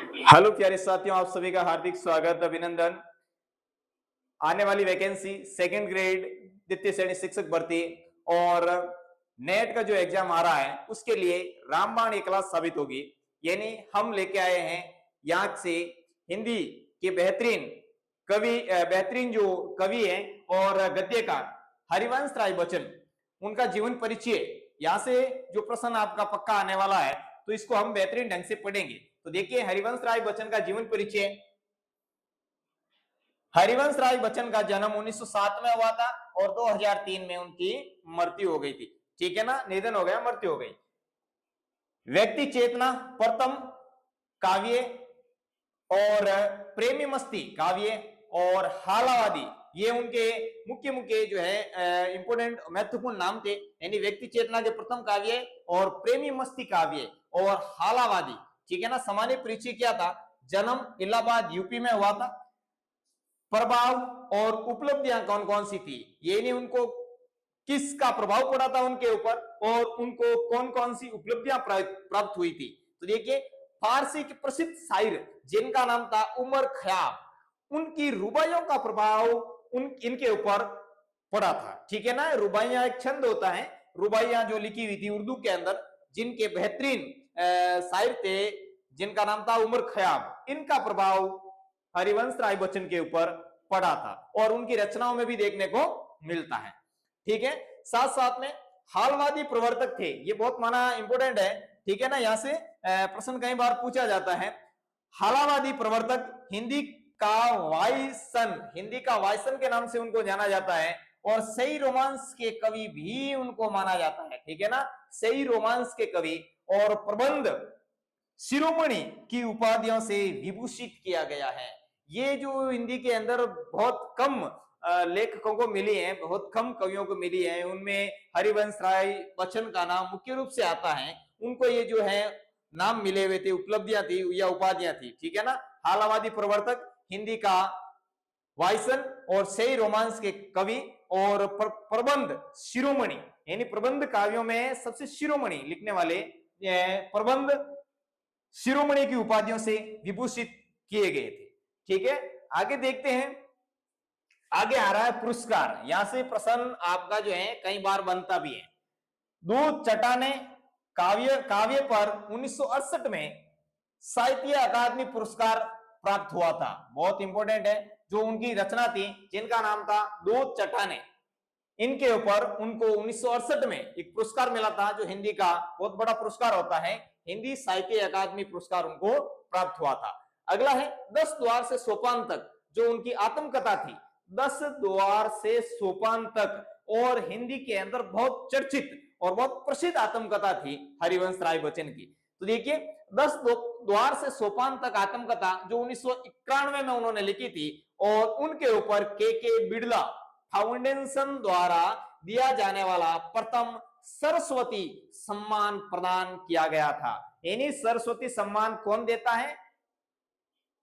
Hello प्यारे साथियों, आप सभी का हार्दिक स्वागत, अभिनंदन। आने वाली वैकेंसी सेकंड ग्रेड द्वितीय श्रेणी शिक्षक भर्ती और नेट का जो एग्जाम आ रहा है उसके लिए रामबाण एक क्लास साबित होगी। यानी हम लेके आए हैं यहाँ से हिंदी के बेहतरीन जो कवि हैं और गद्यकार हरिवंश राय बच्चन, उनका जीवन परिचय। यहाँ से जो प्रश्न आपका पक्का आने वाला है तो इसको हम बेहतरीन ढंग से पढ़ेंगे। तो देखिए, हरिवंश राय बच्चन का जीवन परिचय। हरिवंश राय बच्चन का जन्म 1907 में हुआ था और 2003 में उनकी मृत्यु हो गई थी। ठीक है ना, निधन हो गया, मृत्यु हो गई। व्यक्ति चेतना प्रथम काव्य और प्रेमी मस्ती काव्य और हालावादी, ये उनके मुख्य मुख्य जो है इंपोर्टेंट महत्वपूर्ण नाम थे। यानी व्यक्ति चेतना के प्रथम काव्य और प्रेमी मस्ती काव्य और हालावादी। ठीक है ना। सामान्य परिचय क्या था? जन्म इलाहाबाद यूपी में हुआ था। प्रभाव और उपलब्धियां कौन कौन सी थी, ये नहीं, उनको किसका प्रभाव पड़ा था उनके ऊपर और उनको कौन कौन सी उपलब्धियां प्राप्त हुई थी। तो देखिए, फारसी के प्रसिद्ध शायर जिनका नाम था उमर खयाम, उनकी रुबाइयों का प्रभाव इनके ऊपर पड़ा था। ठीक है ना। रुबाइयां एक छंद होता है, रुबाइयां जो लिखी हुई थी उर्दू के अंदर, जिनके बेहतरीन शायर थे जिनका नाम था उमर खयाम, इनका प्रभाव हरिवंश राय बच्चन के ऊपर पड़ा था और उनकी रचनाओं में भी देखने को मिलता है। ठीक है। साथ साथ में हालवादी प्रवर्तक थे, ये बहुत माना इंपोर्टेंट है। ठीक है ना। यहां से प्रश्न कई बार पूछा जाता है। हालावादी प्रवर्तक हिंदी का वायसन के नाम से उनको जाना जाता है और सही रोमांस के कवि भी उनको माना जाता है। ठीक है ना। सही रोमांस के कवि और प्रबंध शिरोमणि की उपाधियों से विभूषित किया गया है। ये जो हिंदी के अंदर बहुत कम लेखकों को मिली है, बहुत कम कवियों को मिली है, उनमें हरिवंश राय बच्चन का नाम मुख्य रूप से आता है। उनको ये जो है नाम मिले हुए थे, उपलब्धियां थी या उपाधियां थी। ठीक है ना। हालावादी प्रवर्तक, हिंदी का वायसन और सही रोमांस के कवि और प्रबंध शिरोमणि, यानी प्रबंध काव्यों में सबसे शिरोमणि लिखने वाले प्रबंध शिरोमणि की उपाधियों से विभूषित किए गए थे। ठीक है। आगे देखते हैं। आगे आ रहा है पुरस्कार। यहां से प्रश्न आपका जो है कई बार बनता भी है। दूध चटाने काव्य पर 1968 में साहित्य अकादमी पुरस्कार प्राप्त हुआ था। बहुत इंपॉर्टेंट है। जो उनकी रचना थी जिनका नाम था दूध चटाने, इनके ऊपर उनको 1968 में एक पुरस्कार मिला था, जो हिंदी का बहुत बड़ा पुरस्कार होता है, हिंदी साहित्य अकादमी पुरस्कार उनको प्राप्त हुआ था। अगला है 10 द्वार से सोपान तक, जो उनकी आत्मकथा थी। 10 द्वार से सोपान तक, और हिंदी के अंदर बहुत चर्चित और बहुत प्रसिद्ध आत्मकथा थी हरिवंश राय बच्चन की। तो देखिए, 10 द्वार से सोपान तक आत्मकथा जो 1991 में उन्होंने लिखी थी, और उनके ऊपर के बिड़ला फाउंडेशन द्वारा दिया जाने वाला प्रथम सरस्वती सम्मान प्रदान किया गया था। यानी सरस्वती सम्मान कौन देता है?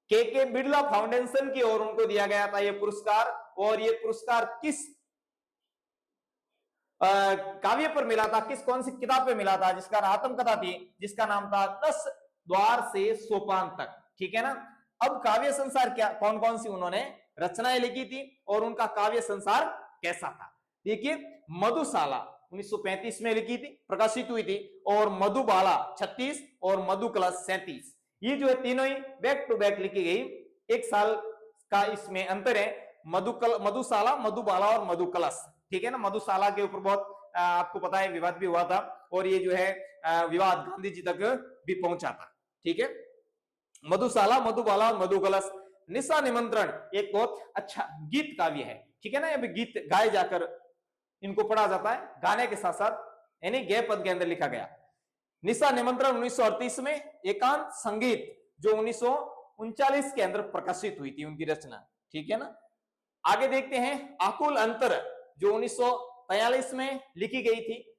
के बिड़ला फाउंडेशन की ओर उनको दिया गया था यह पुरस्कार। और यह पुरस्कार किस काव्य पर मिला था, कौन सी किताब पे मिला था, जिसका आत्मकथा थी, जिसका नाम था 10 द्वार से सोपान तक। ठीक है ना। अब काव्य संसार क्या, कौन कौन सी उन्होंने रचनाएं लिखी थी और उनका काव्य संसार कैसा था? देखिए, मधुशाला 1935 में लिखी थी, प्रकाशित हुई थी, और मधुबाला 36 और मधुकलश 37, ये जो है तीनों ही बैक टू बैक लिखी गई। एक साल का इसमें अंतर है। मधुशाला, मधुबाला और मधुकलश। ठीक है ना। मधुशाला के ऊपर बहुत आपको पता है विवाद भी हुआ था, और ये जो है विवाद गांधी जी तक भी पहुंचा था। ठीक है। मधुशाला, मधुबाला और मधुकलश। निशा निमंत्रण एक बहुत अच्छा गीत काव्य है। ठीक है ना। ये गीत गाए जाकर इनको पढ़ा जाता है, गाने के साथ साथ, यानी गय पद के अंदर लिखा गया। निशा निमंत्रण 1938 में। एकांत संगीत जो 1939 के अंदर प्रकाशित हुई थी उनकी रचना। ठीक है ना। आगे देखते हैं आकुल अंतर, जो 1943 में लिखी गई थी।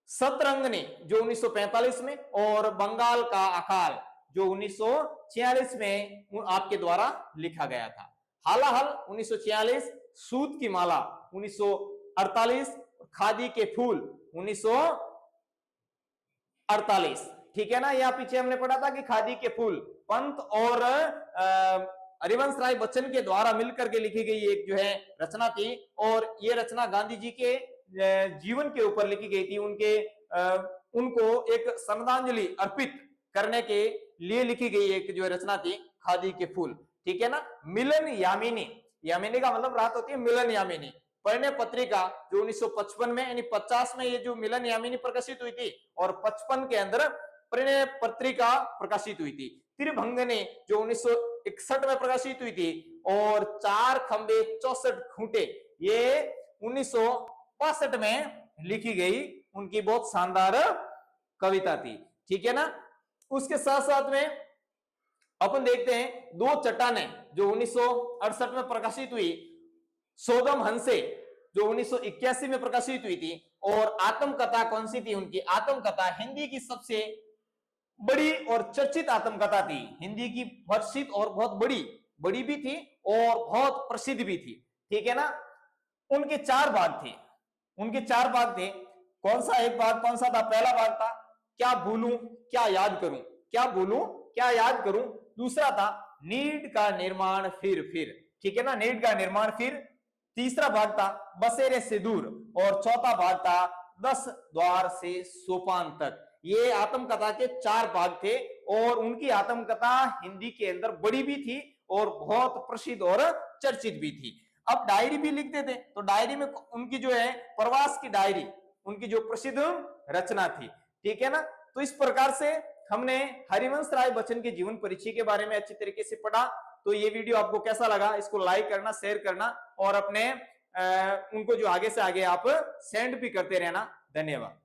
सतरंगनी जो 1945 में, और बंगाल का अकाल जो 1946 में आपके द्वारा लिखा गया था। हालाहल 1946, सूत की माला 1948, खादी के फूल 1948। ठीक है ना। या पीछे हमने पढ़ा था कि खादी के फूल पंत और हरिवंश राय बच्चन के द्वारा मिलकर के लिखी गई एक जो है रचना थी, और ये रचना गांधी जी के जीवन के ऊपर लिखी गई थी, उनके उनको एक श्रद्धांजलि अर्पित करने के लिए लिखी गई एक जो रचना थी खादी के फूल, ठीक है ना। मिलन यामिनी, यामिनी का मतलब रात होती है, मिलन यामिनी परिणय पत्रिका जो 1955 में यानी 50 में ये जो मिलन यामिनी प्रकाशित हुई थी, और 55 के अंदर परिणय पत्रिका प्रकाशित हुई थी। त्रिभंगने जो 1961 में प्रकाशित हुई थी, और 4 खंबे 64 खूंटे ये 1962 में लिखी गई उनकी बहुत शानदार कविता थी, ठीक है ना। उसके साथ साथ में अपन देखते हैं 2 चट्टाने जो 1968 में प्रकाशित हुई, सोगम हंसे जो 1981 में प्रकाशित हुई थी, और आत्मकथा कौन सी थी उनकी, आत्मकथा हिंदी की सबसे बड़ी और चर्चित आत्मकथा थी, हिंदी की प्रसिद्ध और बहुत बड़ी भी थी और बहुत प्रसिद्ध भी थी, ठीक है ना। उनके 4 भाग थे, उनके 4 भाग थे। कौन सा एक भाग कौन सा था, पहला भाग था क्या भूलूं क्या याद करूं, क्या भूलूं क्या याद करूं। दूसरा था नीड का निर्माण फिर, ठीक है ना, नीड का निर्माण फिर। तीसरा भाग था बसेरे से दूर, और चौथा भाग था 10 द्वार से सोपान तक। ये आत्मकथा के 4 भाग थे, और उनकी आत्मकथा हिंदी के अंदर बड़ी भी थी और बहुत प्रसिद्ध और चर्चित भी थी। अब डायरी भी लिखते थे, तो डायरी में उनकी जो है प्रवास की डायरी उनकी जो प्रसिद्ध रचना थी, ठीक है ना। तो इस प्रकार से हमने हरिवंश राय बच्चन के जीवन परिचय के बारे में अच्छी तरीके से पढ़ा। तो ये वीडियो आपको कैसा लगा, इसको लाइक करना, शेयर करना, और अपने उनको जो आगे से आगे आप सेंड भी करते रहना। धन्यवाद।